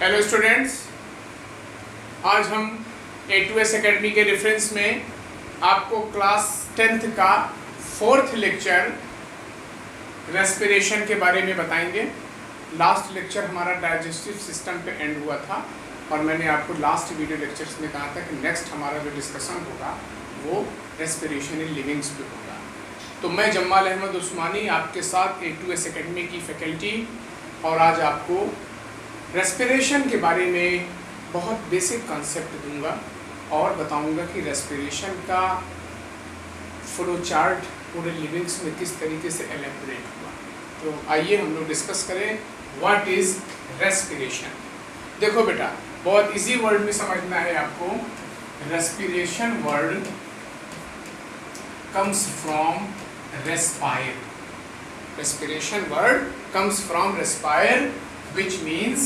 Hello students, आज हम A2S academy के रेफरेंस में आपको क्लास 10th का 4th लेक्चर रेस्पिरेशन के बारे में बताएंगे। लास्ट लेक्चर हमारा डाइजेस्टिव सिस्टम पे एंड हुआ था और मैंने आपको लास्ट वीडियो लेक्चर्स में कहा था कि नेक्स्ट हमारा जो डिस्कशन होगा वो रेस्पिरेशन इन लिविंग्स पे होगा। तो मैं जमाल अहमद उस्मानी आपके साथ A2S एकेडमी की फैकल्टी और आज आपको रेस्पिरेशन के बारे में बहुत बेसिक कॉन्सेप्ट दूंगा और बताऊंगा कि रेस्पिरेशन का फ्लो चार्ट पूरे लिविंग्स में किस तरीके से एलेबोरेट हुआ। तो आइए हम लोग डिस्कस करें व्हाट इज़ रेस्पिरेशन। देखो बेटा, बहुत इजी वर्ड में समझना है आपको। Respiration word comes from respire. Respiration word comes from respire which means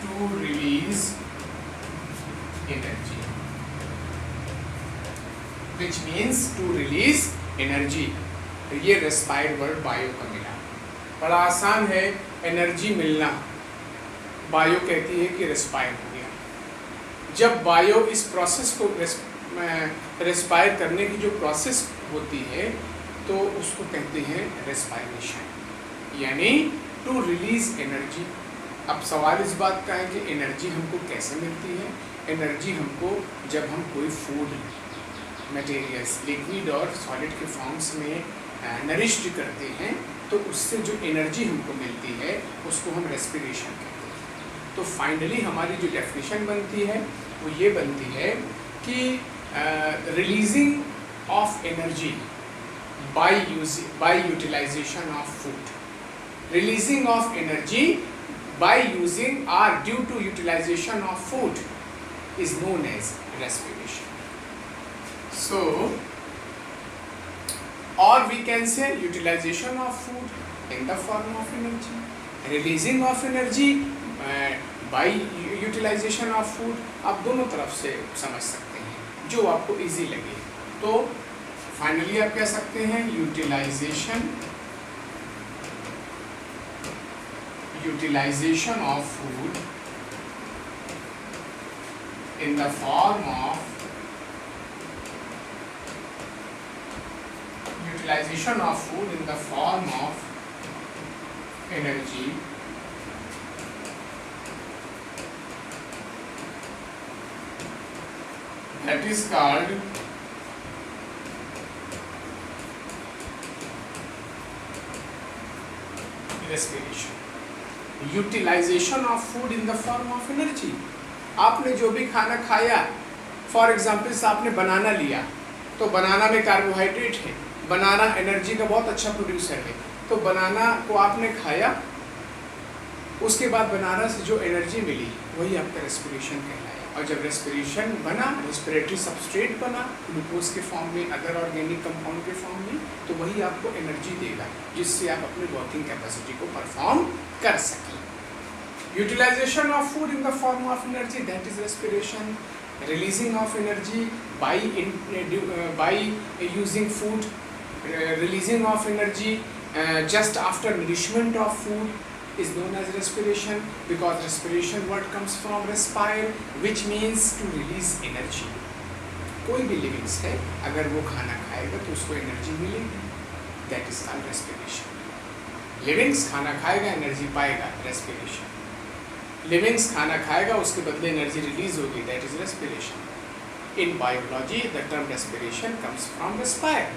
to release energy, which means to release energy। ये रेस्पायर वर्ड बायो का मिला, बड़ा आसान है एनर्जी मिलना। बायो कहती है कि रेस्पायर हो गया। जब बायो इस प्रोसेस को रेस्पायर करने की जो प्रोसेस होती है तो उसको कहते हैं रेस्पायरेशन, यानी टू रिलीज एनर्जी। अब सवाल इस बात का है कि एनर्जी हमको कैसे मिलती है। एनर्जी हमको जब हम कोई फूड मटेरियल्स लिक्विड और सॉलिड के फॉर्म्स में नरिश्ड करते हैं तो उससे जो एनर्जी हमको मिलती है उसको हम रेस्पिरेशन कहते हैं। तो फाइनली हमारी जो डेफिनेशन बनती है वो ये बनती है कि releasing of energy by utilization of food. Releasing of energy by using or due to utilization of food is known as respiration. So, or we can say utilization of food in the form of energy, releasing of energy by utilization of food। आप दोनों तरफ से समझ सकते हैं, जो आपको easy लगे। तो फाइनली आप कह सकते हैं utilization of food in the form of energy that is called respiration। Utilization of food in the form of energy. आपने जो भी खाना खाया, फॉर एग्जाम्पल आपने बनाना लिया तो बनाना में कार्बोहाइड्रेट है, बनाना एनर्जी का बहुत अच्छा प्रोड्यूसर है। तो बनाना को आपने खाया, उसके बाद बनाना से जो एनर्जी मिली वही आपका रेस्पिरेशन कहलाया। और जब रेस्पिरेशन बना, रेस्पिरेटरी सबस्ट्रेट बना ग्लूकोज के फॉर्म में, अदर ऑर्गेनिक कंपाउंड के फॉर्म में, तो वही आपको एनर्जी देगा जिससे आप अपनी वर्किंग कैपेसिटी को परफॉर्म कर सकें। Utilization of food in the form of energy, that is respiration. Releasing of energy by using food, releasing of energy just after nourishment of food is known as respiration, because respiration word comes from respire which means to release energy। कोई भी livings है अगर वो खाना खाएगा तो उसको energy मिलेगी, that is called respiration. Livings खाना खाएगा, एनर्जी पाएगा, रेस्पिरेशन। लिविंग्स खाना खाएगा, उसके बदले एनर्जी रिलीज होगी, that is respiration. In biology the term respiration comes from respire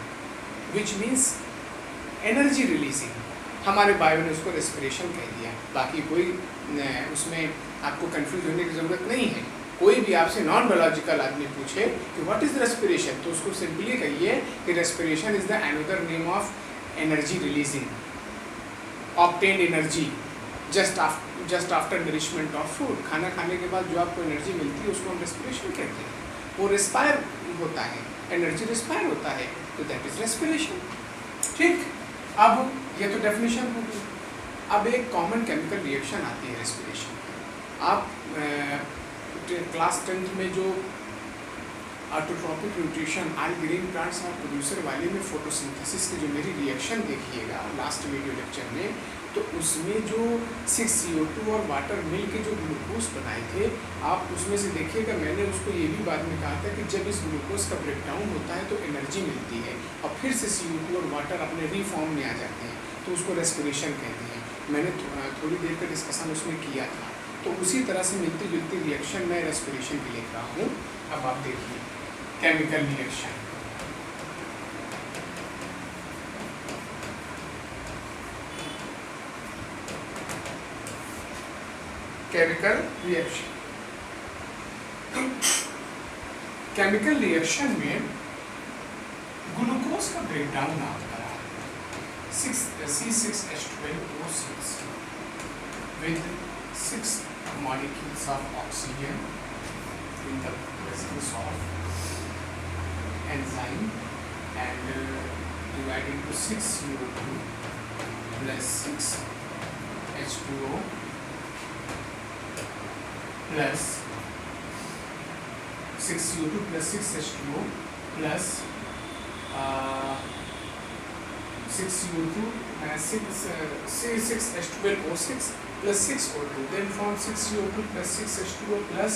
which means energy releasing. हमारे बायो ने उसको रेस्पिरेशन कह दिया। बाकी कोई उसमें आपको कंफ्यूज होने की ज़रूरत नहीं है। कोई भी आपसे नॉन बायोलॉजिकल आदमी पूछे कि व्हाट इज़ रेस्पिरेशन, तो उसको सिंपली कहिए कि respiration is the another name of energy releasing, obtained energy just after nourishment of food. खाना खाने के बाद जो आपको एनर्जी मिलती है उसको हम रेस्पिरेशन कहते हैं। वो रिस्पायर होता है, एनर्जी रिस्पायर होता है, तो दैट इज़ रेस्पिरेशन। ठीक, अब ये तो डेफिनेशन होगी। अब एक कॉमन केमिकल रिएक्शन आती है रेस्पिरेशन। आप क्लास 10th में जो autotrophic nutrition all green plants और प्रोड्यूसर वाले में फोटोसिंथेसिस की जो मेरी रिएक्शन देखिएगा लास्ट वीडियो लेक्चर में, तो उसमें जो 6CO2 और वाटर मिल के जो ग्लूकोज बनाए थे, आप उसमें से देखिएगा, मैंने उसको ये भी बाद में कहा था कि जब इस ग्लूकोज का ब्रेकडाउन होता है तो एनर्जी मिलती है और फिर से CO2 और वाटर अपने रीफॉर्म में आ जाते हैं, तो उसको रेस्पिरेशन कहते हैं। मैंने थोड़ी देर का डिस्कशन उसमें किया था। तो उसी तरह से मिलती जुलती रिएक्शन मैं रेस्पिरेशन की लिख रहा हूँ। अब आप देखिए chemical reaction. Chemical reaction, chemical reaction में ग्लूकोज का ब्रेकडाउन आप करा C6H12O6 with 6 molecules of oxygen in the presence of enzyme and divided to 6 CO2 plus 6 H2O plus 6 CO2 plus 6 H2O plus 6 CO2 and 6 H12O6 plus 6 O2, then from 6 CO2 plus 6 H2O plus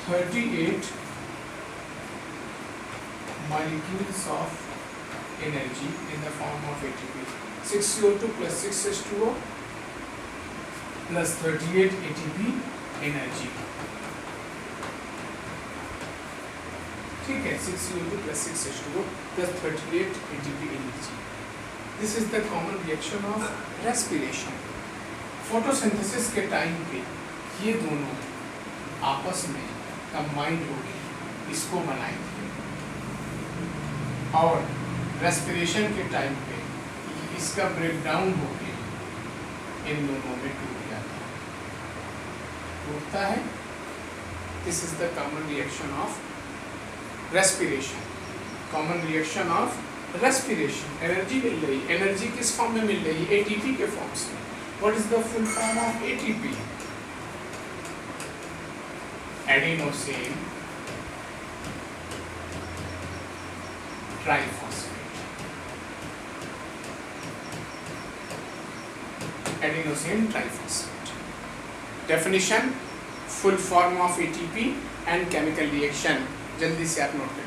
38 molecules of energy in the form of ATP. 6 CO2 plus 6 H2O plus 38 ATP energy. ठीक है, 6 CO2 plus 6 H2O plus 38 ATP energy. This is the common reaction of respiration. Photosynthesis के time पे ये दोनों आपस में combined होकर इसको बनाएंगे और रेस्पिरेशन के टाइम पे इसका ब्रेकडाउन होकर इन दोनों में टूटता है। This is the common reaction of respiration. Common reaction of respiration. Energy मिल रही, एनर्जी किस फॉर्म में मिल रही है? एटीपी के फॉर्म्स में। What is the full form of ATP? Adenosine triphosphate. Adenosine triphosphate. Definition, full form of ATP and chemical reaction। जल्दी से आप नोट कर लीजिए।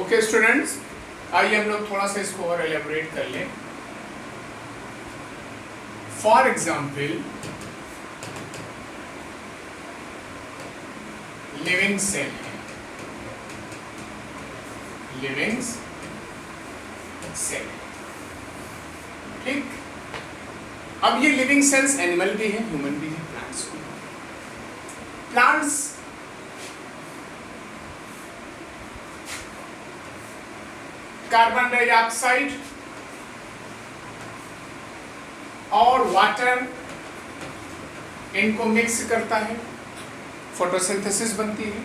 ओके स्टूडेंट्स, आइए हम लोग थोड़ा सा इसको और एलेबोरेट कर लें। फॉर एग्जाम्पल, लिविंग सेल है, लिविंग सेल, ठीक। अब ये लिविंग सेल्स एनिमल भी है, ह्यूमन भी है, प्लांट्स भी। प्लांट्स कार्बन डाइऑक्साइड और वाटर इनको मिक्स करता है, फोटोसिंथेसिस बनती है।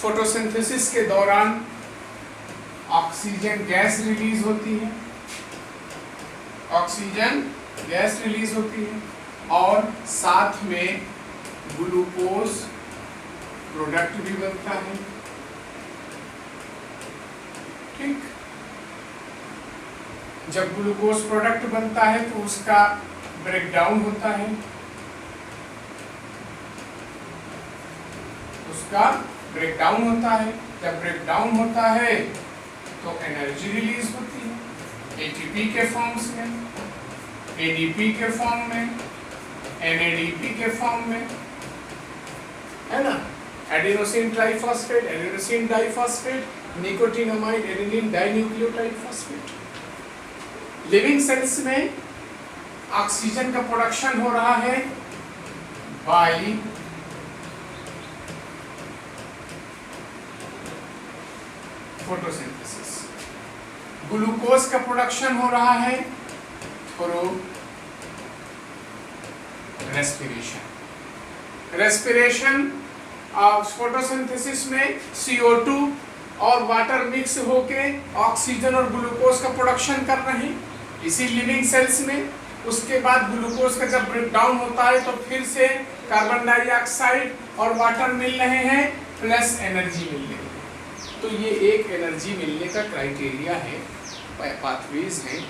फोटोसिंथेसिस के दौरान ऑक्सीजन गैस रिलीज होती है, ऑक्सीजन गैस रिलीज होती है और साथ में ग्लूकोज प्रोडक्ट भी बनता है, ठीक। जब ग्लूकोज प्रोडक्ट बनता है तो उसका ब्रेकडाउन होता है, उसका ब्रेकडाउन होता है। जब ब्रेकडाउन होता है तो एनर्जी रिलीज होती है एटीपी के फॉर्म्स में, एडीपी के फॉर्म में, एनएडीपी के फॉर्म में, है ना। Adenosine triphosphate, adenosine diphosphate, nicotinamide, adenine dinucleotide phosphate. Living cells में ऑक्सीजन का प्रोडक्शन हो रहा है बाय फोटोसिंथेसिस। ग्लूकोज का प्रोडक्शन हो रहा है थ्रू रेस्पिरेशन। रेस्पिरेशन फोटोसिंथेसिस में CO2 और वाटर मिक्स होके ऑक्सीजन और ग्लूकोज का प्रोडक्शन कर रहे हैं इसी लिविंग सेल्स में। उसके बाद ग्लूकोज का जब ब्रेक डाउन होता है तो फिर से कार्बन डाइऑक्साइड और वाटर मिल रहे हैं प्लस एनर्जी मिल रही है। तो ये एक एनर्जी मिलने का क्राइटेरिया है, पाथवेज हैं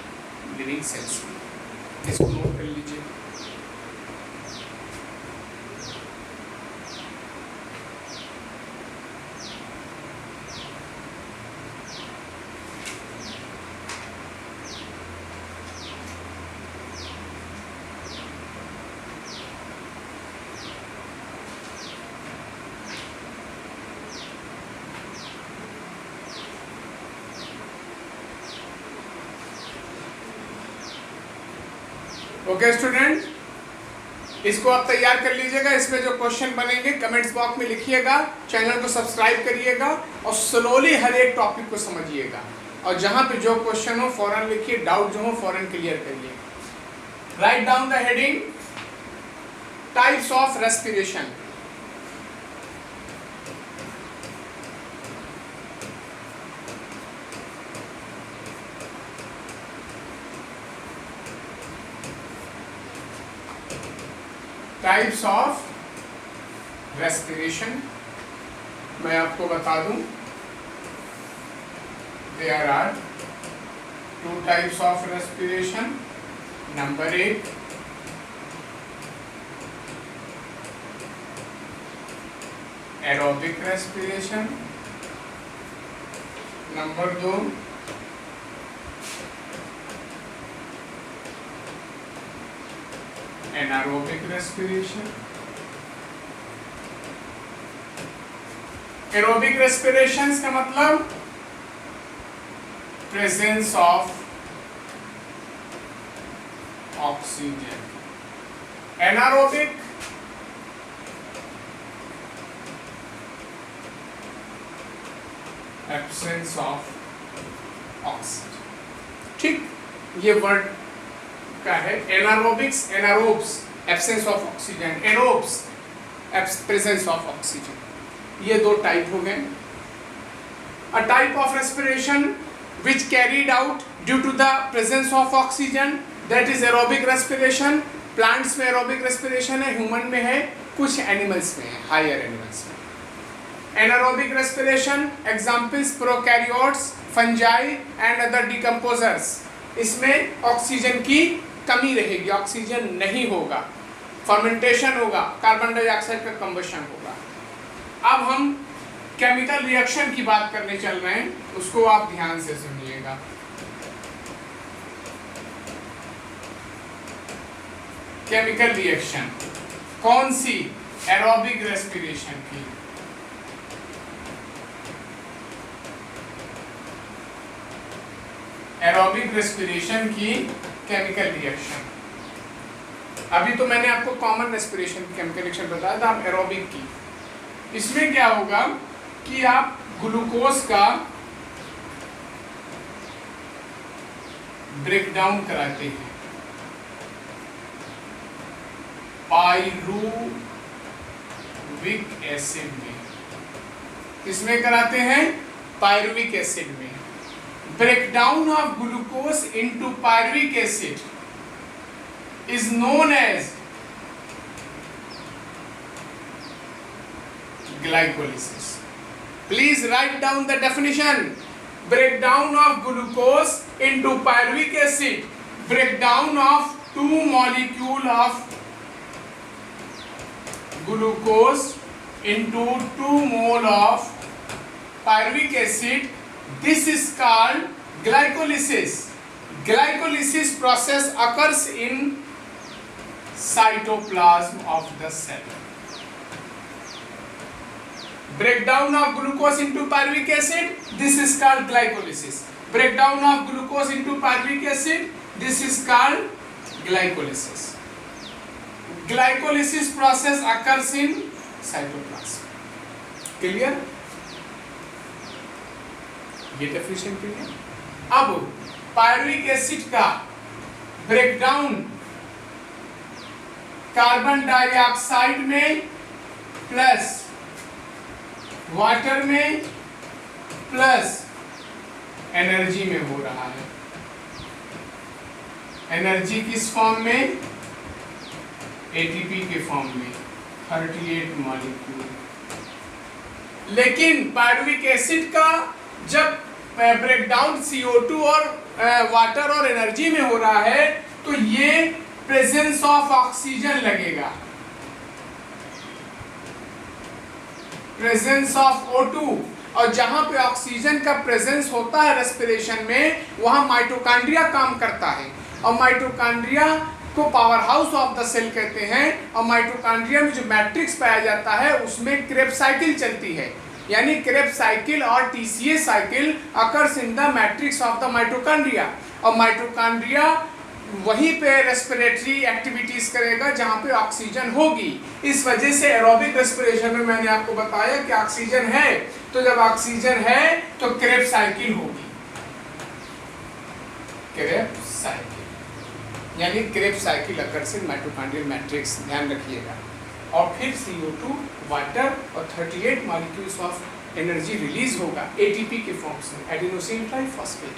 लिविंग सेल्स में। इसको नोट कर लीजिए। ओके स्टूडेंट, इसको आप तैयार कर लीजिएगा। इसमें जो क्वेश्चन बनेंगे कमेंट्स बॉक्स में लिखिएगा, चैनल को सब्सक्राइब करिएगा और स्लोली हर एक टॉपिक को समझिएगा। और जहां पे जो क्वेश्चन हो फौरन लिखिए, डाउट जो हो फौरन क्लियर करिए। Write down the heading types of respiration. Types of respiration मैं आपको बता दूं, there are 2 types of respiration. Number 1 aerobic respiration, number 2 anaerobic respiration. Aerobic respiration का मतलब presence of oxygen. Anaerobic absence of oxygen. ठीक, ये word का है। Anaerobics, anaerobes absence of oxygen, aerobes presence of oxygen. ये 2 टाइप हो गए। A type of respiration which carried out due to the presence of oxygen, that is aerobic respiration। Plants में aerobic respiration है, human में है, कुछ animals में है, हायर एनिमल्स में। Anaerobic respiration examples prokaryotes, fungi and other decomposers. इसमें oxygen की कमी रहेगी, ऑक्सीजन नहीं होगा, फर्मेंटेशन होगा, कार्बन डाइऑक्साइड का कंबशन होगा। अब हम केमिकल रिएक्शन की बात करने चल रहे हैं, उसको आप ध्यान से सुनिएगा। केमिकल रिएक्शन कौन सी? एरोबिक रेस्पिरेशन की। एरोबिक रेस्पिरेशन की केमिकल रिएक्शन। अभी तो मैंने आपको कॉमन रेस्पिरेशन की केमिकल रिएक्शन बताया था, अब एरोबिक की। इसमें क्या होगा कि आप ग्लूकोज का ब्रेकडाउन कराते हैं पायरुविक एसिड में। किसमें कराते हैं? पायरुविक एसिड में। Breakdown of glucose into pyruvic acid is known as glycolysis. Please write down the definition. Breakdown of glucose into pyruvic acid. Breakdown of 2 molecule of glucose into 2 mole of pyruvic acid. This is called glycolysis. Glycolysis process occurs in cytoplasm of the cell. Breakdown of glucose into pyruvic acid, this is called glycolysis. Breakdown of glucose into pyruvic acid, this is called glycolysis. Glycolysis process occurs in cytoplasm. Clear? ये definition clear? अब pyruvic acid का breakdown carbon dioxide में plus water में plus energy में हो रहा है। Energy किस फॉर्म में? एटीपी के फॉर्म में 38 मॉलिक्यूल। लेकिन पायरुविक एसिड का जब ब्रेकडाउन CO2 और वाटर और एनर्जी में हो रहा है तो ये प्रेजेंस ऑफ ऑक्सीजन लगेगा, प्रेजेंस ऑफ O2। और जहां पे ऑक्सीजन का प्रेजेंस होता है रेस्पिरेशन में, वहां माइटोकॉन्ड्रिया काम करता है और माइटोकॉन्ड्रिया को powerhouse of the cell कहते हैं। और माइटोकॉन्ड्रिया में जो मैट्रिक्स पाया जाता है उसमें क्रेब्स साइकिल चलती है, यानी क्रेब्स साइकिल और TCA cycle occurs in the matrix of the mitochondria. और माइटोकॉन्ड्रिया वहीं पे रेस्पिरेटरी एक्टिविटीज करेगा जहां पे ऑक्सीजन होगी। इस वजह से एरोबिक रेस्पिरेशन में मैंने आपको बताया कि ऑक्सीजन है, तो जब ऑक्सीजन है तो क्रेब्स साइकिल होगी, क्रेब्स साइकिल यानी Krebs cycle occurs in mitochondrial matrix, ध्यान रखिएगा। और फिर CO2 वाटर और 38 मॉलिक्यूल्स ऑफ एनर्जी रिलीज होगा ATP के फॉर्म से, एडिनोसिन ट्राइफॉस्फेट।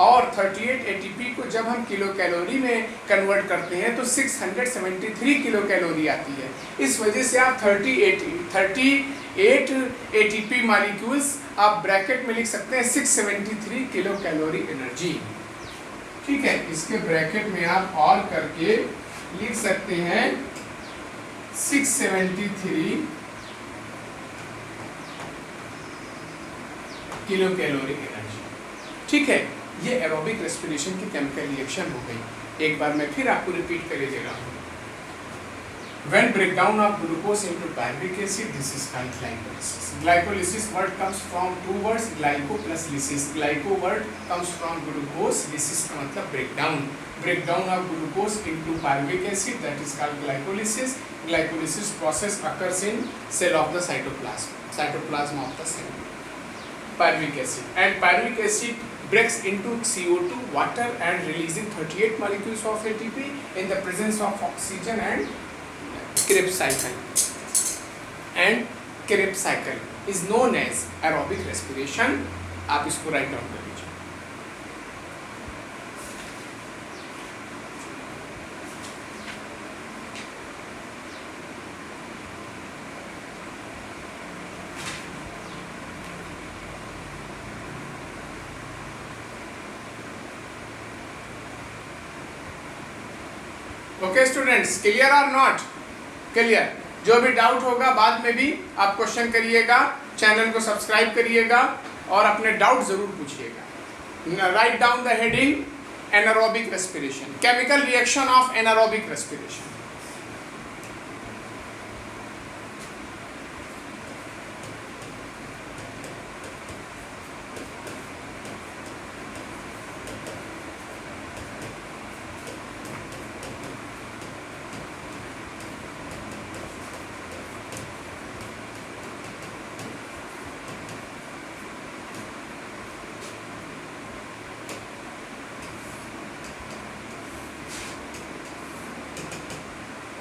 और 38 ATP को जब हम किलो कैलोरी में कन्वर्ट करते हैं तो 673 किलो कैलोरी आती है। इस वजह से आप 38 ATP मॉलिक्यूल्स आप ब्रैकेट में लिख सकते हैं 673 किलो कैलोरी एनर्जी। ठीक है, इसके ब्रैकेट में आप और करके लिख सकते हैं 673 किलो कैलोरी एनर्जी। ठीक है, ये एरोबिक रेस्पिरेशन की केमिकल रिएक्शन हो गई। एक बार मैं फिर आपको रिपीट करके दे रहा हूँ। When breakdown of glucose into pyruvic acid, this is called glycolysis. Glycolysis word comes from two words, glyco plus lysis. Glyco word comes from glucose, lysis का मतलब breakdown. Breakdown of glucose into pyruvic acid, that is called glycolysis. Glycolysis process occurs in cell of the cytoplasm of the cell. Pyruvic acid. And pyruvic acid breaks into CO2, water and releasing 38 molecules of ATP in the presence of oxygen and Krebs cycle. And Krebs cycle is known as aerobic respiration. आप इसको write down कर लीजिए। Okay students, clear और not clear? जो भी doubt होगा बाद में भी आप क्वेश्चन करिएगा, चैनल को सब्सक्राइब करिएगा और अपने डाउट जरूर पूछिएगा। Right down the heading anaerobic respiration, chemical reaction of anaerobic respiration.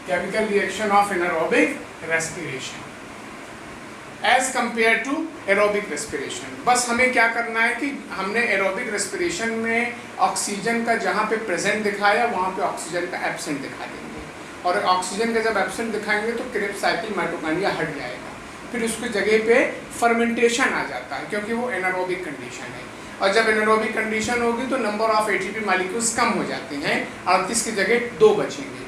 Chemical reaction of anaerobic respiration as compared to aerobic respiration। बस हमें क्या करना है कि हमने aerobic respiration में ऑक्सीजन का जहाँ पे प्रेजेंट दिखाया वहाँ पे ऑक्सीजन का एब्सेंट दिखा देंगे, और ऑक्सीजन का जब एब्सेंट दिखाएंगे तो क्रेब्स साइकिल माइटोकॉन्ड्रिया हट जाएगा, फिर उसकी जगह पे फर्मेंटेशन आ जाता है क्योंकि वो एनारोबिक कंडीशन है। और जब एनारोबिक कंडीशन होगी तो नंबर ऑफ ATP मॉलिक्यूल्स कम हो जाते हैं, 38 की जगह 2 बचेंगे,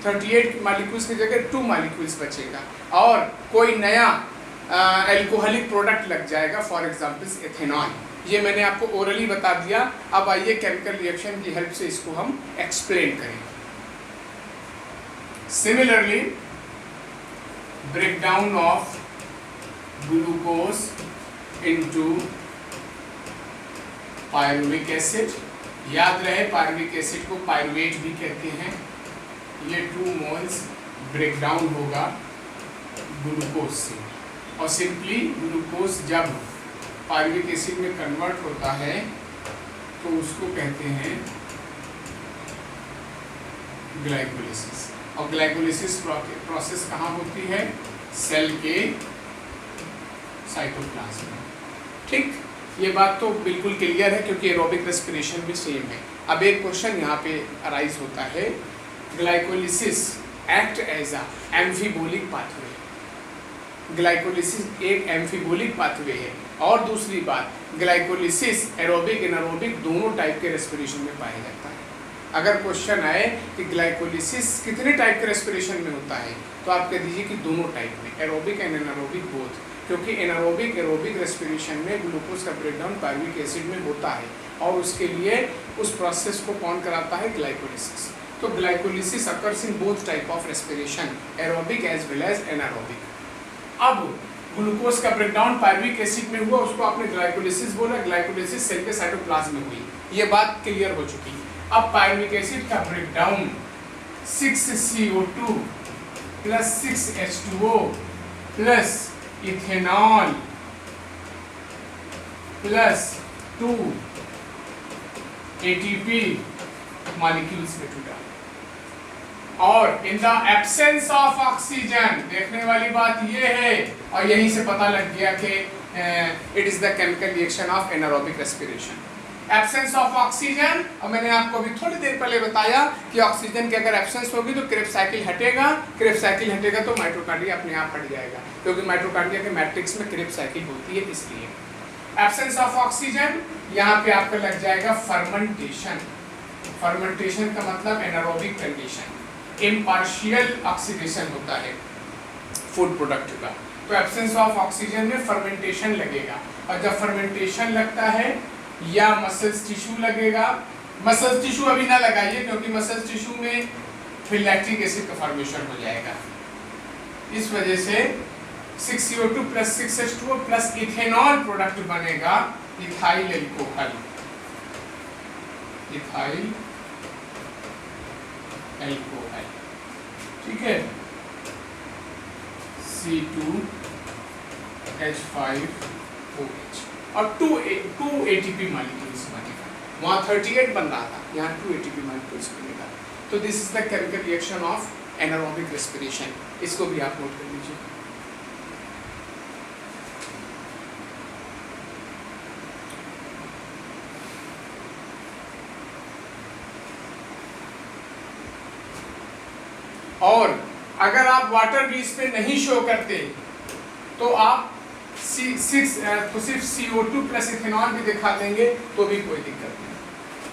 38 मॉलिक्यूल्स की जगह 2 मॉलिक्यूल्स बचेगा और कोई नया एल्कोहलिक प्रोडक्ट लग जाएगा, फॉर एग्जांपल एथेनॉल। ये मैंने आपको ओरली बता दिया। अब आइए केमिकल रिएक्शन की हेल्प से इसको हम एक्सप्लेन करें। Similarly breakdown of glucose into pyruvic acid, याद रहे पायरुविक एसिड को पायरुवेट भी कहते हैं। ये 2 मोल्स ब्रेकडाउन होगा ग्लूकोज से, और सिंपली ग्लूकोज जब पायरुविक एसिड में कन्वर्ट होता है तो उसको कहते हैं ग्लाइकोलिसिस। और ग्लाइकोलिसिस प्रोसेस कहाँ होती है? सेल के साइटोप्लाज्म में। ठीक, ये बात तो बिल्कुल क्लियर है क्योंकि एरोबिक रेस्पिरेशन भी सेम है। अब एक क्वेश्चन यहाँ पे अराइज होता है, glycolysis act as a amphibolic pathway. Glycolysis एक एम्फीबोलिक पाथवे है। और दूसरी बात, ग्लाइकोलिसिस एरोबिक एनारोबिक दोनों टाइप के रेस्पिरेशन में पाया जाता है। अगर क्वेश्चन आए कि ग्लाइकोलिसिस कितने टाइप के रेस्पिरेशन में होता है, तो आप कह दीजिए कि दोनों टाइप में, एरोबिक एंड एनारोबिक बोथ। क्योंकि एनारोबिक एरोबिक रेस्पिरेशन में ग्लूकोज का ब्रेकडाउन पायरुविक एसिड में होता है और उसके लिए उस प्रोसेस को कौन कराता है? ग्लाइकोलिसिस। तो glycolysis occurs in both type of respiration, aerobic as well as anaerobic. अब ग्लूकोज का ब्रेकडाउन पायरुविक एसिड में हुआ, उसको आपने ग्लाइकोलिसिस बोला। ग्लाइकोलिसिस सेल के साइटोप्लाज्म में हुई, ये बात क्लियर हो चुकी। अब पायरुविक एसिड का breakdown 6CO2 plus 6H2O plus ethanol plus 2 ATP molecules में टूटा। और in the absence of oxygen, देखने वाली बात ये है, और यहीं से पता लग गया कि it is the chemical reaction of anaerobic respiration. Absence of oxygen, और मैंने आपको अभी थोड़ी देर पहले बताया कि ऑक्सीजन की अगर एब्सेंस होगी तो क्रेब्स साइकिल हटेगा, क्रेब्स साइकिल हटेगा तो माइटोकॉन्ड्रिया अपने आप हट जाएगा, क्योंकि माइटोकॉन्ड्रिया के मैट्रिक्स में क्रेब्स साइकिल होती है। इसलिए एब्सेंस ऑफ ऑक्सीजन, यहाँ पे आपका लग जाएगा फर्मेंटेशन। फर्मेंटेशन का मतलब एनारोबिक कंडीशन, इम्पार्शियल ऑक्सीडेशन होता है फूड प्रोडक्ट का। तो एब्सेंस ऑफ ऑक्सीजन में फर्मेंटेशन लगेगा, और जब फर्मेंटेशन लगता है या मसल्स टिश्यू लगेगा। मसल्स टिश्यू अभी ना लगाइए क्योंकि मसल्स टिश्यू में फिर लैक्टिक एसिड का फॉर्मेशन हो जाएगा। इस वजह से 6CO2 plus 6H2O plus ethanol product बनेगा, इथाइल एल्कोहल। इथाइल एल्कोहल, ठीक है, C2H5OH और 2 ATP मॉलिक्यूल्स बनेगा। वहाँ 38 बन रहा था, यहाँ 2 ATP मॉलिक्यूल्स बनेगा। तो this is the chemical reaction of anaerobic respiration. इसको भी आप नोट कर लीजिए। और अगर आप वाटर भी इसमें नहीं शो करते तो आप तो सिर्फ CO2 प्लस इथेनॉल भी दिखा देंगे तो भी कोई दिक्कत नहीं,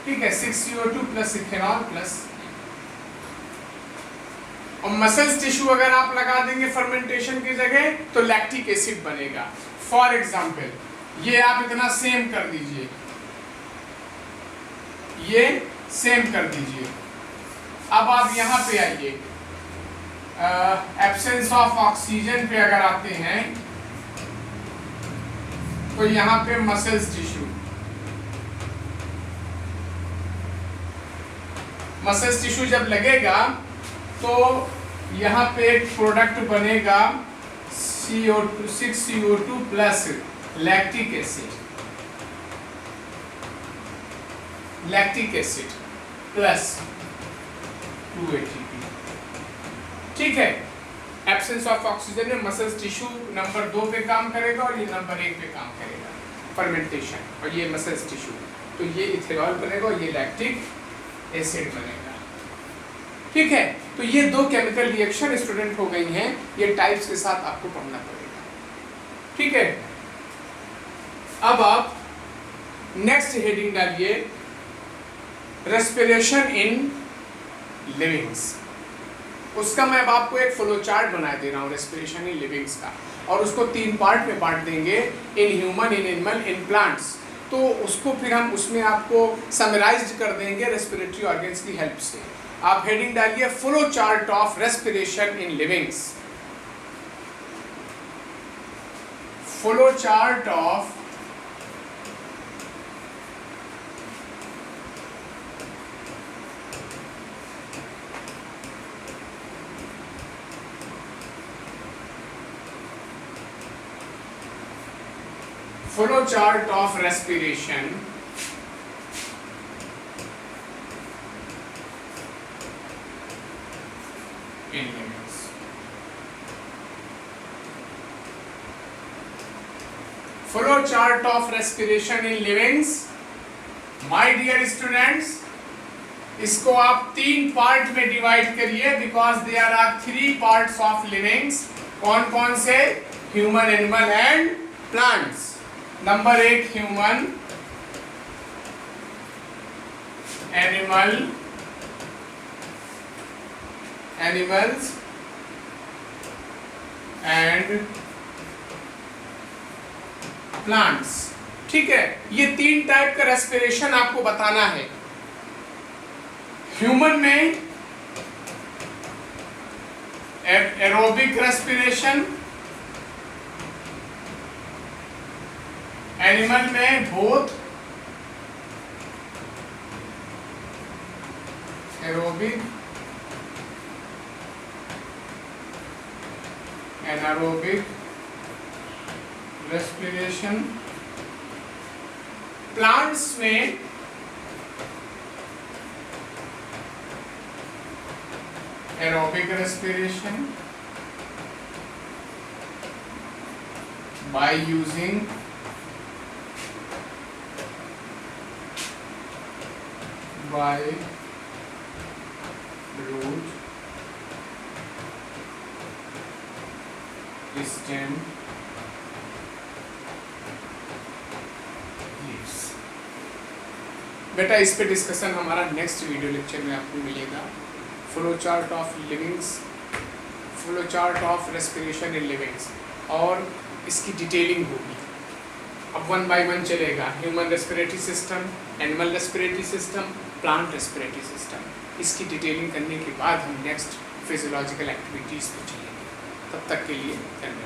ठीक है। 6CO2 प्लस इथेनॉल प्लस, और मसल्स टिश्यू अगर आप लगा देंगे फर्मेंटेशन की जगह तो लैक्टिक एसिड बनेगा। फॉर एग्जाम्पल, ये आप इतना सेम कर दीजिए, ये सेम कर दीजिए। अब आप यहाँ पे आइए, एब्सेंस ऑफ ऑक्सीजन पे अगर आते हैं तो यहाँ पे मसल्स टिश्यू, मसल्स टिश्यू जब लगेगा तो यहाँ पे एक प्रोडक्ट बनेगा CO2 6CO2 plus lactic acid, lactic acid plus 2 ATP, ठीक है। एब्सेंस ऑफ ऑक्सीजन में मसल्स टिश्यू नंबर 2 पे काम करेगा और ये नंबर 1 पे काम करेगा, फर्मेंटेशन, और ये मसल्स टिश्यू, तो ये इथेनॉल बनेगा और ये लैक्टिक एसिड बनेगा, ठीक है। तो ये 2 केमिकल रिएक्शन स्टूडेंट हो गई हैं, ये टाइप्स के साथ आपको पढ़ना पड़ेगा, ठीक है। अब आप नेक्स्ट हेडिंग डालिए, रेस्पिरेशन इन लिविंग्स। उसका मैं अब आपको एक फ्लो चार्ट बना दे रहा हूँ रेस्पिरेशन इन लिविंग्स का, और उसको 3 पार्ट में बांट देंगे, in human, in animal, in plants. तो उसको फिर हम उसमें आपको समराइज्ड कर देंगे रेस्पिरेटरी ऑर्गन्स की हेल्प से। आप हेडिंग डालिए, flow chart of respiration in livings. Flow chart of flow chart of respiration livings. Flow chart of respiration in livings. My dear students, इसको आप 3 पार्ट में डिवाइड करिए, because there are 3 parts of livings. कौन कौन से? Human, animal and plants. Number 1 human, animals and plants. ठीक है, ये 3 टाइप का रेस्पिरेशन आपको बताना है। ह्यूमन में एरोबिक रेस्पिरेशन, एनिमल में both aerobic anaerobic respiration. Plants में aerobic respiration by using by root stem leaves। बेटा इस पे डिस्कशन हमारा नेक्स्ट वीडियो लेक्चर में आपको मिलेगा। Flow chart of livings, flow chart of respiration in livings, और इसकी डिटेलिंग होगी। अब 1 बाय 1 चलेगा। Human respiratory system, animal respiratory system, plant respiratory system. इसकी डिटेलिंग करने के बाद हम नेक्स्ट फिजियोलॉजिकल एक्टिविटीज़ पे चलेंगे। तब तक के लिए धन्यवाद।